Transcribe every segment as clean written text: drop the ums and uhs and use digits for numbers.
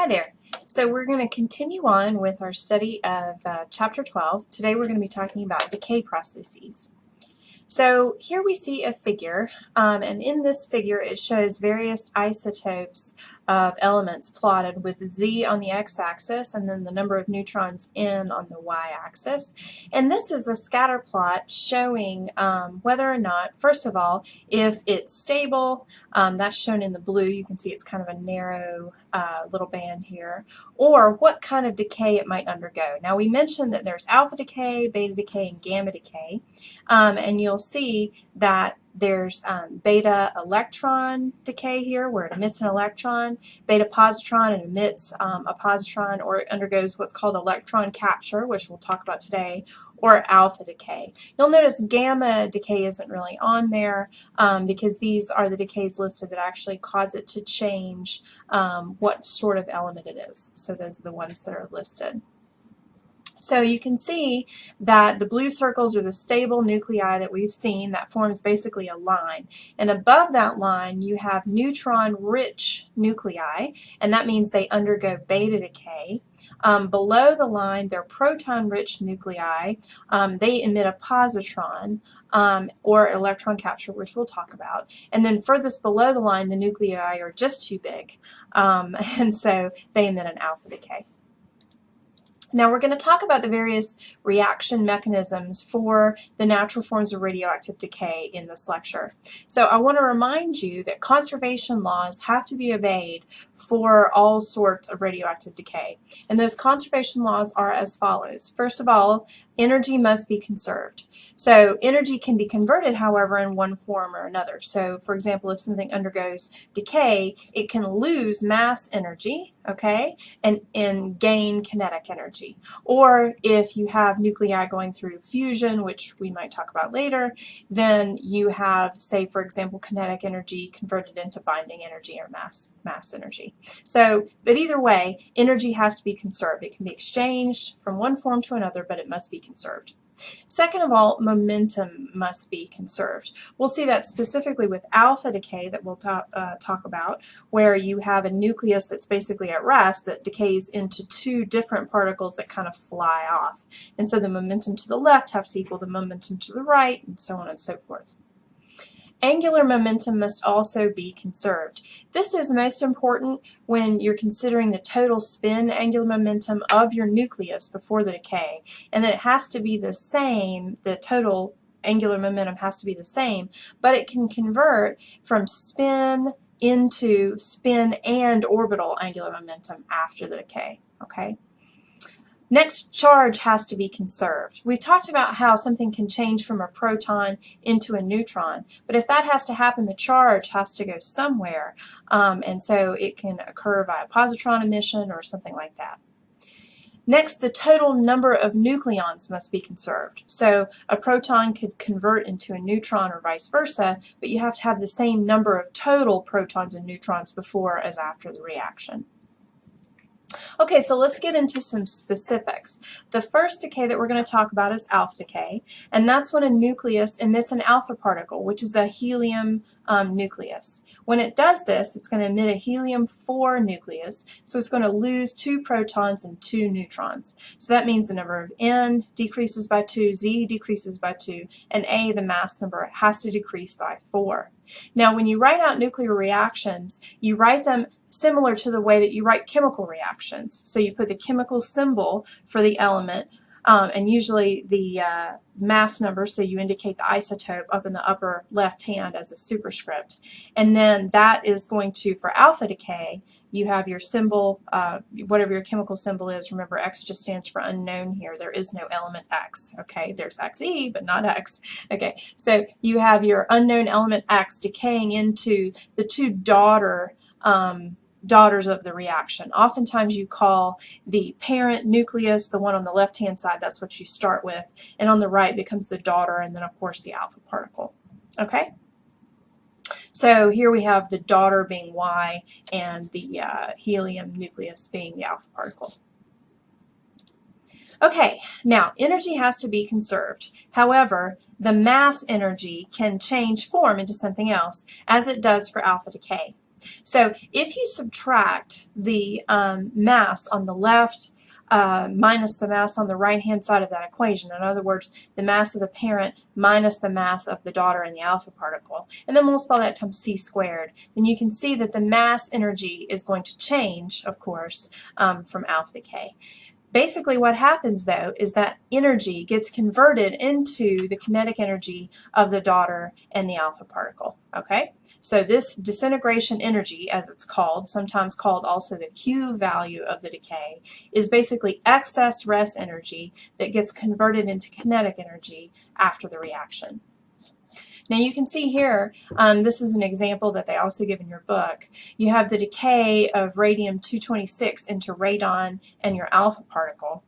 Hi there. So we're going to continue on with our study of Chapter 12. Today we're going to be talking about decay processes. So here we see a figure, and in this figure it shows various isotopes of elements plotted with Z on the x-axis and then the number of neutrons in on the y-axis. And this is a scatter plot showing whether or not, first of all, if it's stable, that's shown in the blue. You can see it's kind of a narrow little band here, or what kind of decay it might undergo. Now we mentioned that there's alpha decay, beta decay, and gamma decay, and you'll see that there's beta electron decay here, where it emits an electron, beta positron, and emits a positron, or it undergoes what's called electron capture, which we'll talk about today, or alpha decay. You'll notice gamma decay isn't really on there because these are the decays listed that actually cause it to change what sort of element it is. So those are the ones that are listed. So you can see that the blue circles are the stable nuclei that we've seen that forms basically a line. And above that line you have neutron-rich nuclei, and that means they undergo beta decay. Below the line they're proton-rich nuclei. They emit a positron or electron capture, which we'll talk about. And then furthest below the line the nuclei are just too big, and so they emit an alpha decay. Now we're going to talk about the various reaction mechanisms for the natural forms of radioactive decay in this lecture. So I want to remind you that conservation laws have to be obeyed for all sorts of radioactive decay. And those conservation laws are as follows. First of all, energy must be conserved. So energy can be converted, however, in one form or another. So for example, if something undergoes decay, it can lose mass energy, okay, and gain kinetic energy. Or if you have nuclei going through fusion, which we might talk about later, then you have, say, for example, kinetic energy converted into binding energy or mass energy. So, but either way, energy has to be conserved. It can be exchanged from one form to another, but it must be conserved. Second of all, momentum must be conserved. We'll see that specifically with alpha decay that we'll talk about, where you have a nucleus that's basically at rest that decays into two different particles that kind of fly off. And so the momentum to the left has to equal the momentum to the right, and so on and so forth. Angular momentum must also be conserved. This is most important when you're considering the total spin angular momentum of your nucleus before the decay, and that it has to be the same, the total angular momentum has to be the same, but it can convert from spin into spin and orbital angular momentum after the decay, okay? Next, charge has to be conserved. We've talked about how something can change from a proton into a neutron, but if that has to happen, the charge has to go somewhere, and so it can occur via positron emission or something like that. Next, the total number of nucleons must be conserved. So a proton could convert into a neutron or vice versa, but you have to have the same number of total protons and neutrons before as after the reaction. Okay, so let's get into some specifics. The first decay that we're going to talk about is alpha decay, and that's when a nucleus emits an alpha particle, which is a helium nucleus. When it does this, it's going to emit a helium-4 nucleus, so it's going to lose 2 protons and 2 neutrons. So that means the number of N decreases by 2, Z decreases by 2, and A, the mass number, has to decrease by 4. Now, when you write out nuclear reactions, you write them similar to the way that you write chemical reactions. So you put the chemical symbol for the element, and usually the mass number, so you indicate the isotope up in the upper left hand as a superscript. And then that is going to, for alpha decay, you have your symbol, whatever your chemical symbol is. Remember, X just stands for unknown here. There is no element X, okay? There's Xe, but not X. Okay, so you have your unknown element X decaying into the two daughters of the reaction. Oftentimes you call the parent nucleus, the one on the left-hand side, that's what you start with, and on the right becomes the daughter, and then of course the alpha particle. Okay? So here we have the daughter being Y and the helium nucleus being the alpha particle. Okay, now energy has to be conserved. However, the mass energy can change form into something else, as it does for alpha decay. So if you subtract the mass on the left minus the mass on the right-hand side of that equation, in other words, the mass of the parent minus the mass of the daughter in the alpha particle, and then multiply that times c squared, then you can see that the mass energy is going to change, of course, from alpha decay. Basically what happens though is that energy gets converted into the kinetic energy of the daughter and the alpha particle, okay? So this disintegration energy, as it's called, sometimes called also the Q value of the decay, is basically excess rest energy that gets converted into kinetic energy after the reaction. Now you can see here, this is an example that they also give in your book. You have the decay of radium-226 into radon and your alpha particle.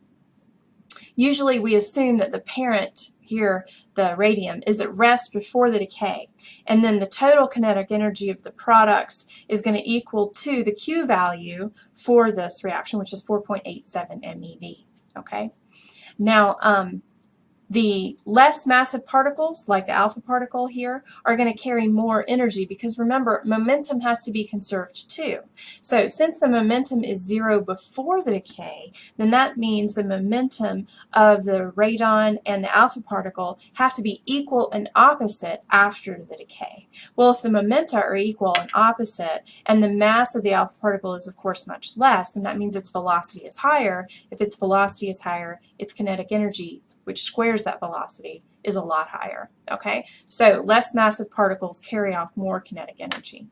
Usually we assume that the parent here, the radium, is at rest before the decay, and then the total kinetic energy of the products is going to equal to the Q value for this reaction, which is 4.87 MeV. Okay. Now, the less massive particles, like the alpha particle here, are going to carry more energy because remember, momentum has to be conserved too. So since the momentum is 0 before the decay, then that means the momentum of the radon and the alpha particle have to be equal and opposite after the decay. Well, if the momenta are equal and opposite, and the mass of the alpha particle is of course much less, then that means its velocity is higher. If its velocity is higher, its kinetic energy, which squares that velocity, is a lot higher. Okay, so less massive particles carry off more kinetic energy.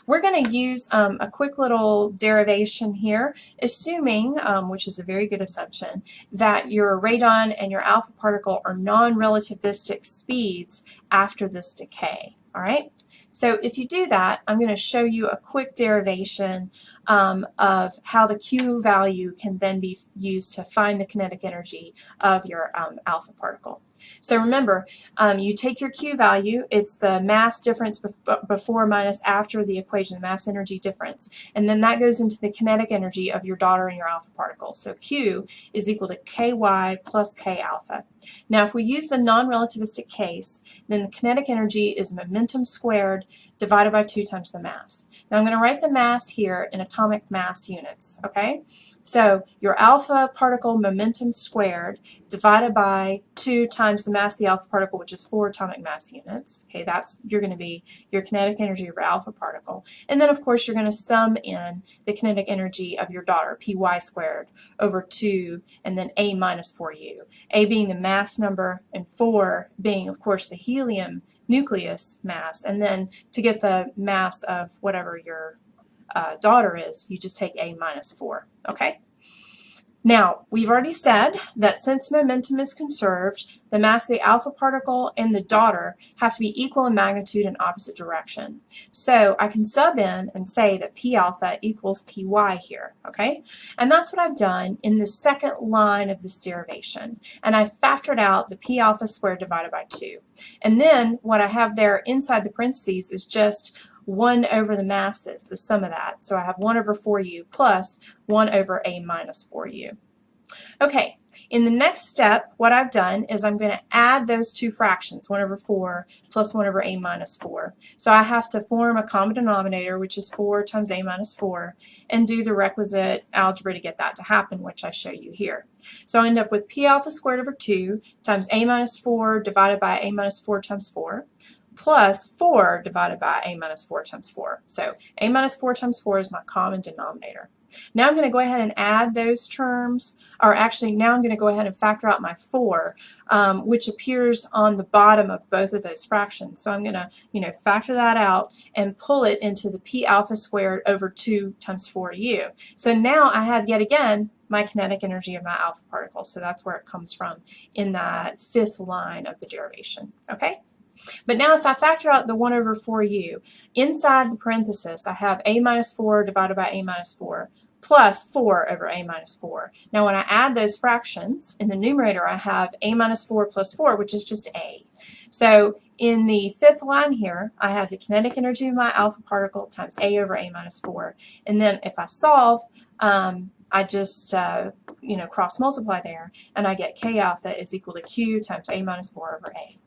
We're going to use a quick little derivation here, assuming, which is a very good assumption, that your radon and your alpha particle are non-relativistic speeds after this decay. All right. So if you do that, I'm going to show you a quick derivation of how the Q value can then be used to find the kinetic energy of your alpha particle. So remember, you take your Q value, it's the mass difference before minus after the equation, the mass energy difference, and then that goes into the kinetic energy of your daughter and your alpha particle. So Q is equal to Ky plus K alpha. Now if we use the non-relativistic case, then the kinetic energy is momentum squared divided by 2 times the mass. Now I'm going to write the mass here in atomic mass units, okay? So your alpha particle momentum squared divided by 2 times the mass of the alpha particle, which is 4 atomic mass units. Okay, that's going to be your kinetic energy of your alpha particle. And then of course you're going to sum in the kinetic energy of your daughter, Py squared, over 2 and then A minus 4U. A being the mass number and 4 being of course the helium nucleus mass. And then to get the mass of whatever your daughter is, you just take A minus 4, okay? Now, we've already said that since momentum is conserved, the mass of the alpha particle and the daughter have to be equal in magnitude and opposite direction. So I can sub in and say that P alpha equals Py here, okay? And that's what I've done in the second line of this derivation. And I factored out the P alpha squared divided by 2. And then what I have there inside the parentheses is just 1 over the masses, the sum of that. So I have 1 over 4U plus 1 over A minus 4U. Okay, in the next step, what I've done is I'm going to add those two fractions, 1 over 4 plus 1 over A minus 4. So I have to form a common denominator, which is 4 times A minus 4, and do the requisite algebra to get that to happen, which I show you here. So I end up with P alpha squared over 2 times A minus 4 divided by A minus 4 times 4. Plus 4 divided by A minus 4 times 4. So A minus 4 times 4 is my common denominator. Now I'm going to go ahead and add those terms, or actually now I'm going to go ahead and factor out my 4, which appears on the bottom of both of those fractions. So I'm going to, factor that out and pull it into the P alpha squared over 2 times 4U. So now I have yet again my kinetic energy of my alpha particle. So that's where it comes from in that 5th line of the derivation. Okay? But now if I factor out the 1 over 4U, inside the parenthesis I have A minus 4 divided by A minus 4 plus 4 over A minus 4. Now when I add those fractions, in the numerator I have A minus 4 plus 4, which is just A. So in the 5th line here, I have the kinetic energy of my alpha particle times A over A minus 4. And then if I solve, I just cross multiply there, and I get K alpha is equal to Q times A minus 4 over A.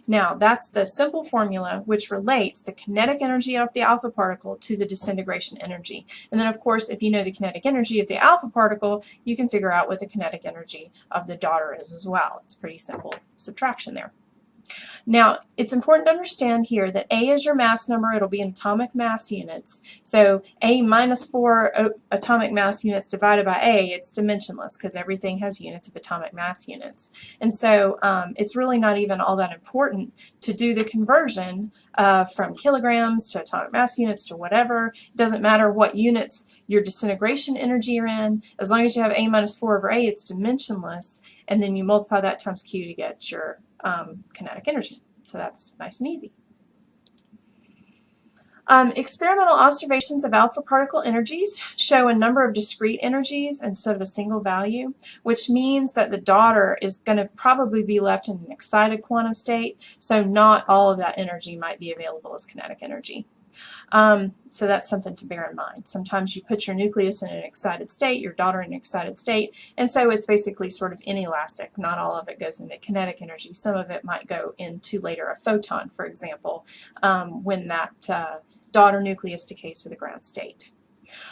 Now, that's the simple formula which relates the kinetic energy of the alpha particle to the disintegration energy. And then, of course, if you know the kinetic energy of the alpha particle, you can figure out what the kinetic energy of the daughter is as well. It's pretty simple subtraction there. Now, it's important to understand here that A is your mass number. It'll be in atomic mass units. So A minus 4 atomic mass units divided by A, it's dimensionless because everything has units of atomic mass units. And so it's really not even all that important to do the conversion from kilograms to atomic mass units to whatever. It doesn't matter what units your disintegration energy are in. As long as you have A minus 4 over A, it's dimensionless. And then you multiply that times Q to get your kinetic energy. So that's nice and easy. Experimental observations of alpha particle energies show a number of discrete energies instead of a single value, which means that the daughter is going to probably be left in an excited quantum state, so not all of that energy might be available as kinetic energy. So that's something to bear in mind. Sometimes you put your nucleus in an excited state, your daughter in an excited state, and so it's basically sort of inelastic. Not all of it goes into kinetic energy. Some of it might go into later a photon, for example, when that daughter nucleus decays to the ground state.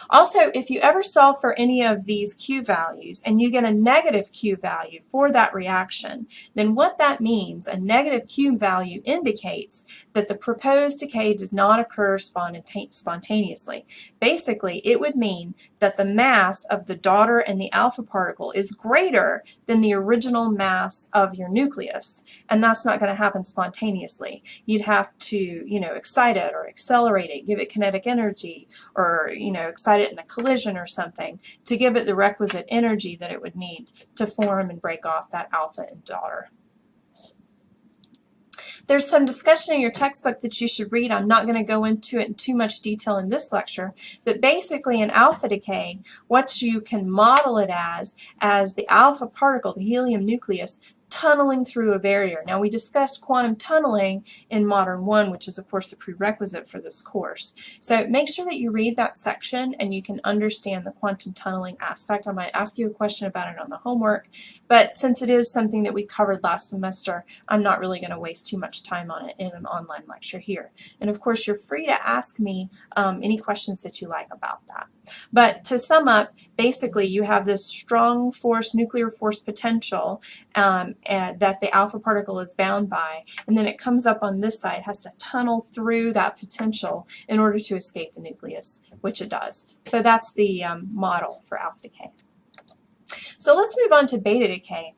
Also, if you ever solve for any of these Q values and you get a negative Q value for that reaction, then what that means, a negative Q value indicates that the proposed decay does not occur spontaneously. Basically, it would mean that the mass of the daughter and the alpha particle is greater than the original mass of your nucleus, and that's not going to happen spontaneously. You'd have to, excite it or accelerate it, give it kinetic energy, or, excite it in a collision or something to give it the requisite energy that it would need to form and break off that alpha and daughter. There's some discussion in your textbook that you should read. I'm not going to go into it in too much detail in this lecture, but basically in alpha decay, what you can model it as the alpha particle, the helium nucleus, tunneling through a barrier. Now, we discussed quantum tunneling in Modern 1, which is, of course, the prerequisite for this course. So make sure that you read that section and you can understand the quantum tunneling aspect. I might ask you a question about it on the homework, but since it is something that we covered last semester, I'm not really going to waste too much time on it in an online lecture here. And, of course, you're free to ask me any questions that you like about that. But to sum up, basically, you have this strong force, nuclear force potential that the alpha particle is bound by, and then it comes up on this side, has to tunnel through that potential in order to escape the nucleus, which it does. So that's the model for alpha decay. So let's move on to beta decay.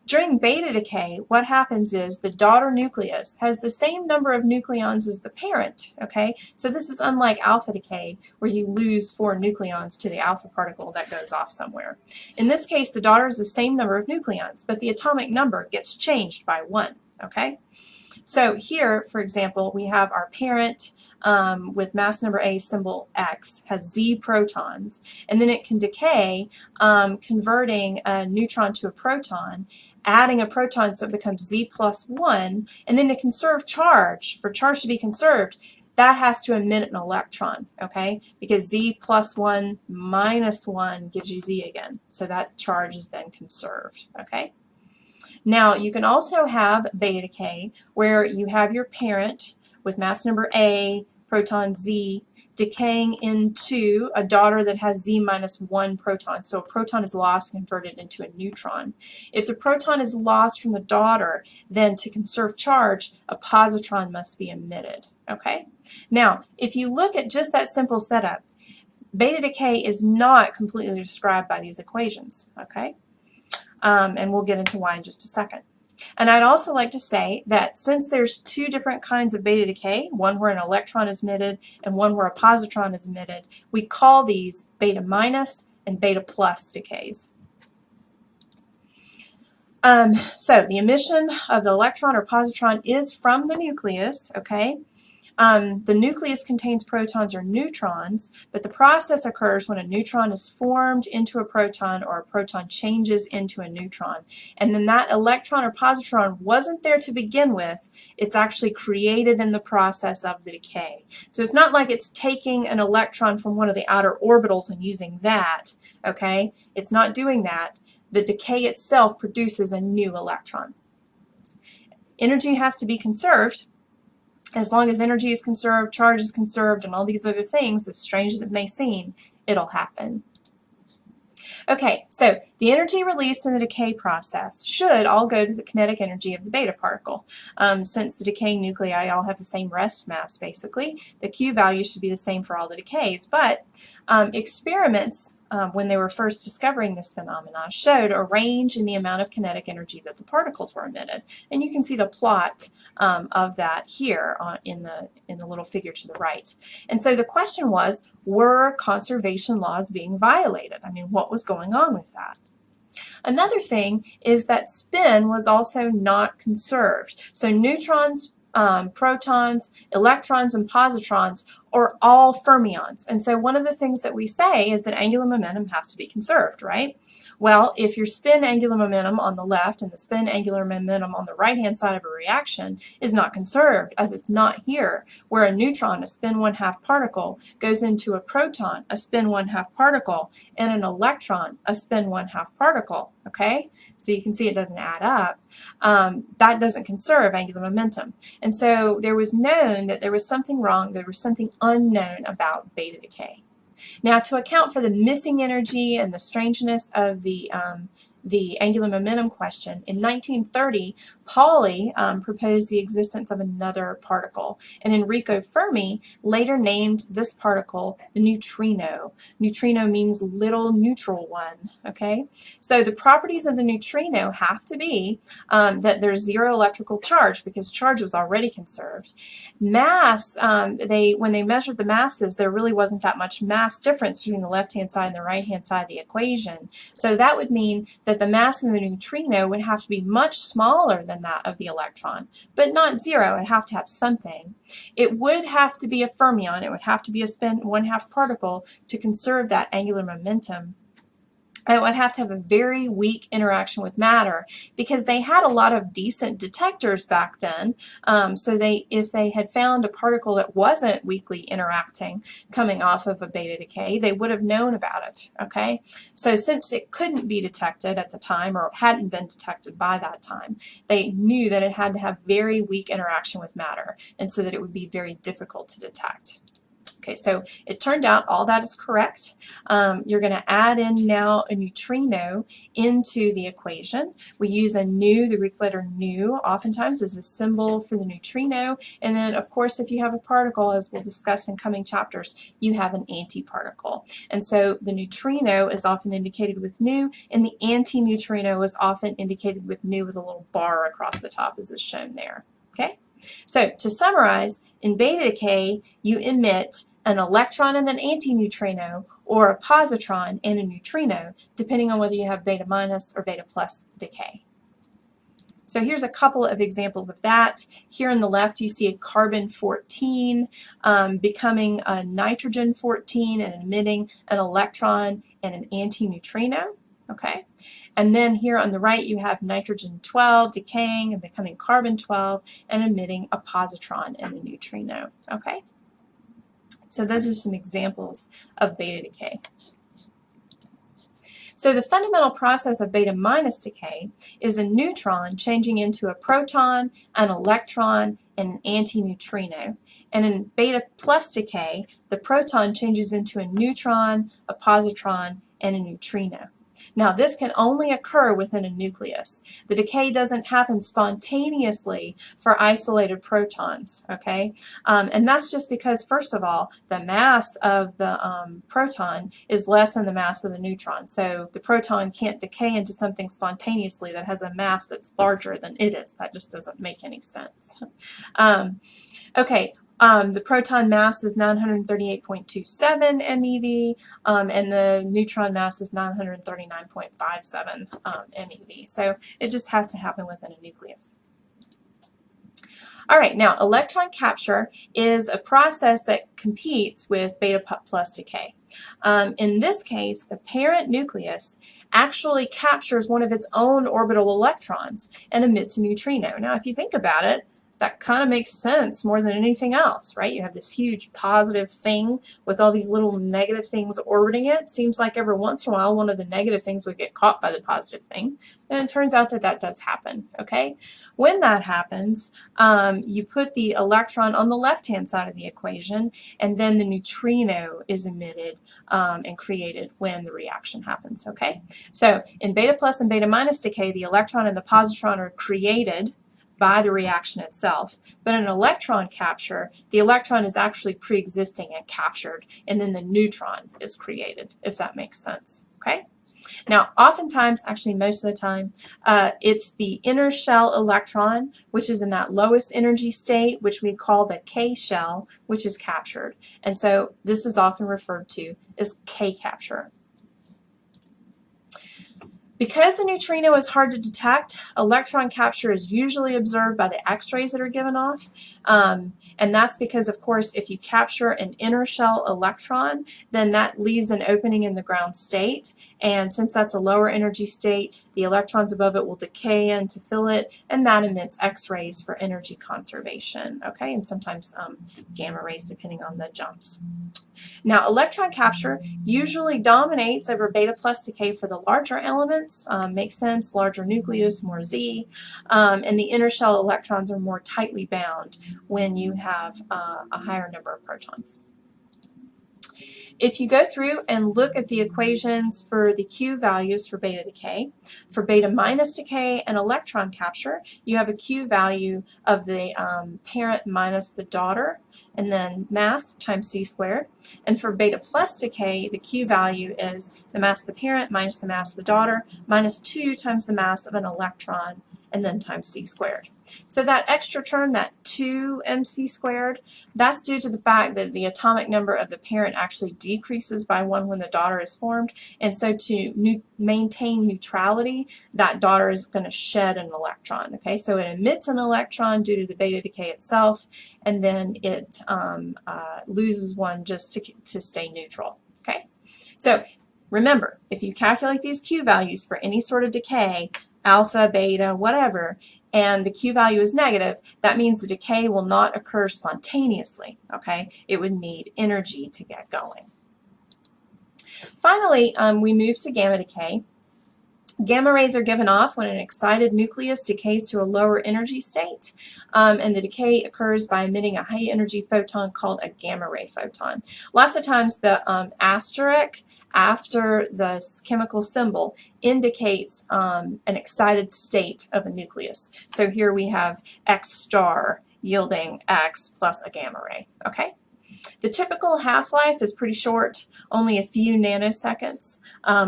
During beta decay, what happens is the daughter nucleus has the same number of nucleons as the parent, okay? So this is unlike alpha decay, where you lose 4 nucleons to the alpha particle that goes off somewhere. In this case, the daughter is the same number of nucleons, but the atomic number gets changed by 1, okay? So here, for example, we have our parent with mass number A, symbol X, has Z protons, and then it can decay, converting a neutron to a proton, adding a proton so it becomes Z plus 1, and then to conserve charge, for charge to be conserved, that has to emit an electron, okay? Because Z plus 1 minus 1 gives you Z again, so that charge is then conserved, okay? Now, you can also have beta decay where you have your parent with mass number A, proton Z, decaying into a daughter that has Z minus 1 proton. So a proton is lost and converted into a neutron. If the proton is lost from the daughter, then to conserve charge, a positron must be emitted, okay? Now, if you look at just that simple setup, beta decay is not completely described by these equations, okay? And we'll get into why in just a second. And I'd also like to say that since there's 2 different kinds of beta decay, one where an electron is emitted and one where a positron is emitted, we call these beta minus and beta plus decays. So the emission of the electron or positron is from the nucleus, okay? The nucleus contains protons or neutrons, but the process occurs when a neutron is formed into a proton or a proton changes into a neutron. And then that electron or positron wasn't there to begin with. It's actually created in the process of the decay. So it's not like it's taking an electron from one of the outer orbitals and using that, okay? It's not doing that. The decay itself produces a new electron. Energy has to be conserved. As long as energy is conserved, charge is conserved, and all these other things, as strange as it may seem, it'll happen. Okay, so the energy released in the decay process should all go to the kinetic energy of the beta particle. Since the decaying nuclei all have the same rest mass, basically, the Q value should be the same for all the decays. But experiments, when they were first discovering this phenomenon, showed a range in the amount of kinetic energy that the particles were emitted. And you can see the plot of that here in the little figure to the right. And so the question was, were conservation laws being violated? I mean, what was going on with that? Another thing is that spin was also not conserved. So neutrons, protons, electrons, and positrons are all fermions. And so one of the things that we say is that angular momentum has to be conserved, right? Well, if your spin angular momentum on the left and the spin angular momentum on the right-hand side of a reaction is not conserved, as it's not here, where a neutron, a spin 1/2 particle, goes into a proton, a spin 1/2 particle, and an electron, a spin 1/2 particle, okay? So you can see it doesn't add up. That doesn't conserve angular momentum. And so there was known that there was something wrong, there was something unknown about beta decay. Now, to account for the missing energy and the strangeness of the angular momentum question, in 1930, Pauli proposed the existence of another particle, and Enrico Fermi later named this particle the neutrino. Neutrino means little neutral one, okay? So the properties of the neutrino have to be that there's zero electrical charge, because charge was already conserved. Mass, when they measured the masses, there really wasn't that much mass difference between the left-hand side and the right-hand side of the equation. So that would mean that the mass of the neutrino would have to be much smaller than that of the electron, but not zero. It would have to have something. It would have to be a fermion. It would have to be a spin 1/2 particle to conserve that angular momentum. It would have to have a very weak interaction with matter, because they had a lot of decent detectors back then. So if they had found a particle that wasn't weakly interacting coming off of a beta decay, they would have known about it, okay? So since it couldn't be detected at the time, or hadn't been detected by that time, they knew that it had to have very weak interaction with matter, and so that it would be very difficult to detect. Okay, so it turned out all that is correct. You're going to add in now a neutrino into the equation. We use a nu, the Greek letter nu, oftentimes as a symbol for the neutrino. And then, of course, if you have a particle, as we'll discuss in coming chapters, you have an antiparticle. And so the neutrino is often indicated with nu, and the antineutrino is often indicated with nu with a little bar across the top, as is shown there. Okay? So to summarize, in beta decay, you emit an electron and an antineutrino, or a positron and a neutrino, depending on whether you have beta minus or beta plus decay. So here's a couple of examples of that. Here on the left, you see a carbon-14 becoming a nitrogen-14 and emitting an electron and an antineutrino. Okay, and then here on the right you have nitrogen-12 decaying and becoming carbon-12 and emitting a positron and a neutrino. Okay, so those are some examples of beta decay. So the fundamental process of beta minus decay is a neutron changing into a proton, an electron, and an antineutrino. And in beta plus decay, the proton changes into a neutron, a positron, and a neutrino. Now, this can only occur within a nucleus. The decay doesn't happen spontaneously for isolated protons, okay? And that's just because, first of all, the mass of the proton is less than the mass of the neutron. So the proton can't decay into something spontaneously that has a mass that's larger than it is. That just doesn't make any sense. Okay. The proton mass is 938.27 MeV, and the neutron mass is 939.57 MeV. So it just has to happen within a nucleus. All right, now electron capture is a process that competes with beta plus decay. In this case, the parent nucleus actually captures one of its own orbital electrons and emits a neutrino. Now, if you think about it, that kind of makes sense more than anything else, right? You have this huge positive thing with all these little negative things orbiting it. Seems like every once in a while one of the negative things would get caught by the positive thing. And it turns out that that does happen, okay? When that happens, you put the electron on the left-hand side of the equation, and then the neutrino is emitted and created when the reaction happens, okay? So in beta plus and beta minus decay, the electron and the positron are created by the reaction itself. But in electron capture, the electron is actually pre-existing and captured, and then the neutron is created, if that makes sense, okay? Now, oftentimes, actually most of the time, it's the inner shell electron, which is in that lowest energy state, which we call the K shell, which is captured. And so this is often referred to as K capture. Because the neutrino is hard to detect, electron capture is usually observed by the X-rays that are given off. And that's because, of course, if you capture an inner shell electron, then that leaves an opening in the ground state. And since that's a lower energy state, the electrons above it will decay in to fill it, and that emits X-rays for energy conservation, okay? And sometimes gamma rays, depending on the jumps. Now, electron capture usually dominates over beta plus decay for the larger elements. Makes sense, larger nucleus, more Z, and the inner shell electrons are more tightly bound when you have a higher number of protons. If you go through and look at the equations for the Q values for beta decay, for beta minus decay and electron capture, you have a Q value of the parent minus the daughter, and then mass times c squared. And for beta plus decay, the Q value is the mass of the parent minus the mass of the daughter, minus 2 times the mass of an electron, and then times c squared. So that extra term, that 2mc squared, that's due to the fact that the atomic number of the parent actually decreases by 1 when the daughter is formed, and so to maintain neutrality, that daughter is going to shed an electron, okay? So it emits an electron due to the beta decay itself, and then it loses one just to stay neutral, okay? So remember, if you calculate these Q values for any sort of decay, alpha, beta, whatever, and the Q value is negative, that means the decay will not occur spontaneously, okay? It would need energy to get going. Finally, we move to gamma decay. Gamma rays are given off when an excited nucleus decays to a lower energy state, and the decay occurs by emitting a high energy photon called a gamma ray photon. Lots of times the asterisk after the chemical symbol indicates an excited state of a nucleus. So here we have X star yielding X plus a gamma ray, okay? The typical half-life is pretty short, only a few nanoseconds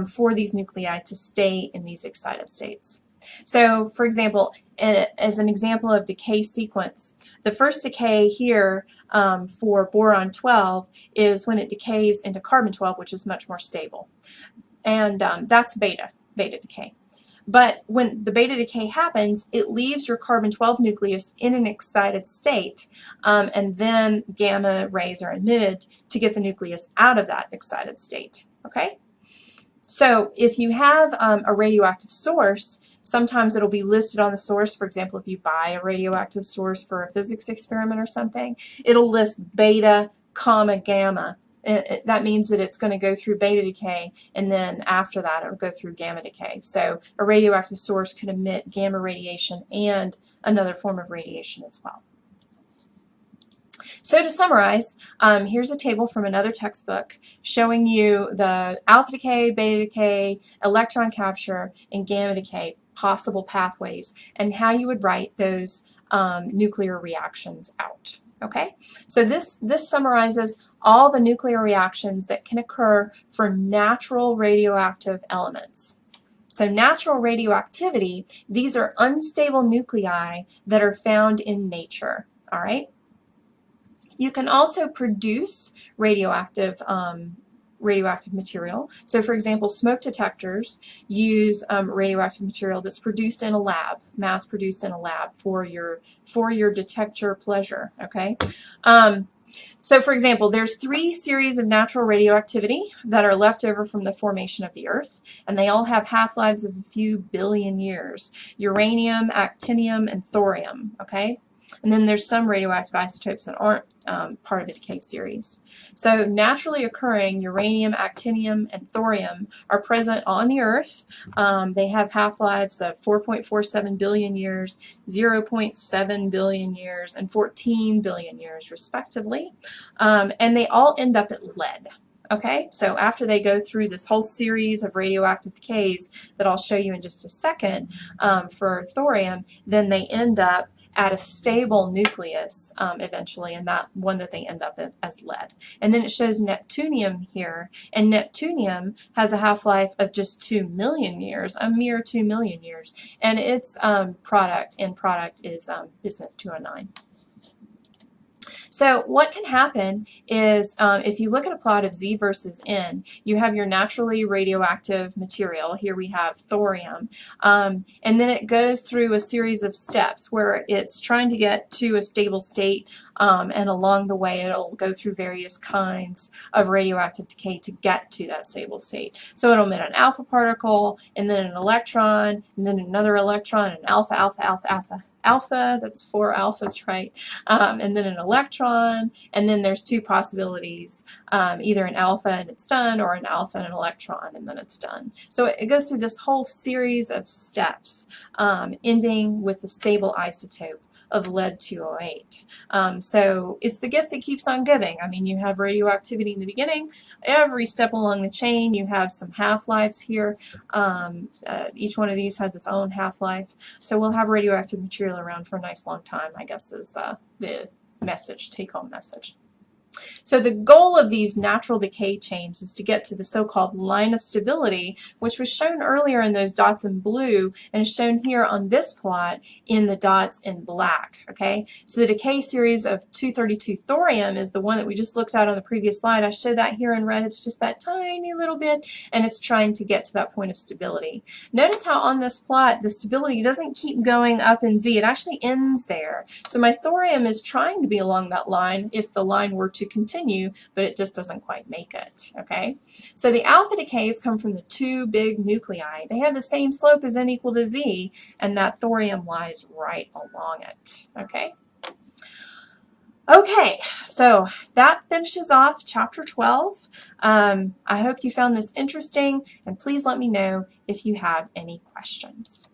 for these nuclei to stay in these excited states. So, for example, as an example of decay sequence, the first decay here for boron 12 is when it decays into carbon 12, which is much more stable. And that's beta decay. But when the beta decay happens, it leaves your carbon-12 nucleus in an excited state, and then gamma rays are emitted to get the nucleus out of that excited state, okay? So if you have a radioactive source, sometimes it'll be listed on the source. For example, if you buy a radioactive source for a physics experiment or something, it'll list beta, comma, gamma. That means that it's going to go through beta decay, and then after that it will go through gamma decay. So a radioactive source could emit gamma radiation and another form of radiation as well. So to summarize, here's a table from another textbook showing you the alpha decay, beta decay, electron capture, and gamma decay possible pathways, and how you would write those nuclear reactions out. Okay, so this summarizes all the nuclear reactions that can occur for natural radioactive elements. So natural radioactivity, these are unstable nuclei that are found in nature, all right? You can also produce radioactive material. So for example, smoke detectors use radioactive material that's produced in a lab, mass produced in a lab for your detector pleasure, okay? So for example, there's 3 series of natural radioactivity that are left over from the formation of the Earth, and they all have half-lives of a few billion years: uranium, actinium, and thorium, okay? And then there's some radioactive isotopes that aren't part of a decay series. So naturally occurring uranium, actinium, and thorium are present on the Earth. They have half-lives of 4.47 billion years, 0.7 billion years, and 14 billion years, respectively. And they all end up at lead. Okay, so after they go through this whole series of radioactive decays that I'll show you in just a second for thorium, then they end up at a stable nucleus eventually, and that one that they end up in as lead. And then it shows neptunium here, and neptunium has a half-life of just 2 million years, a mere 2 million years, and its end product is bismuth-209. So what can happen is if you look at a plot of Z versus N, you have your naturally radioactive material. Here we have thorium. And then it goes through a series of steps where it's trying to get to a stable state, and along the way it'll go through various kinds of radioactive decay to get to that stable state. So it'll emit an alpha particle, and then an electron, and then another electron, and alpha, alpha, alpha, alpha. Alpha, that's 4 alphas, right? And then an electron, and then there's 2 possibilities, either an alpha and it's done, or an alpha and an electron and then it's done. So it goes through this whole series of steps, ending with a stable isotope of lead-208. So it's the gift that keeps on giving. I mean, you have radioactivity in the beginning. Every step along the chain, you have some half-lives here. Each one of these has its own half-life. So we'll have radioactive material around for a nice long time, I guess, is the message, take-home message. So the goal of these natural decay chains is to get to the so-called line of stability, which was shown earlier in those dots in blue and is shown here on this plot in the dots in black. Okay, so the decay series of 232 thorium is the one that we just looked at on the previous slide. I showed that here in red. It's just that tiny little bit, and it's trying to get to that point of stability. Notice how on this plot the stability doesn't keep going up in Z. It actually ends there. So my thorium is trying to be along that line if the line were to continue, but it just doesn't quite make it. Okay, so the alpha decays come from the 2 big nuclei. They have the same slope as n equal to Z, and that thorium lies right along it. Okay, so that finishes off chapter 12. I hope you found this interesting, and please let me know if you have any questions.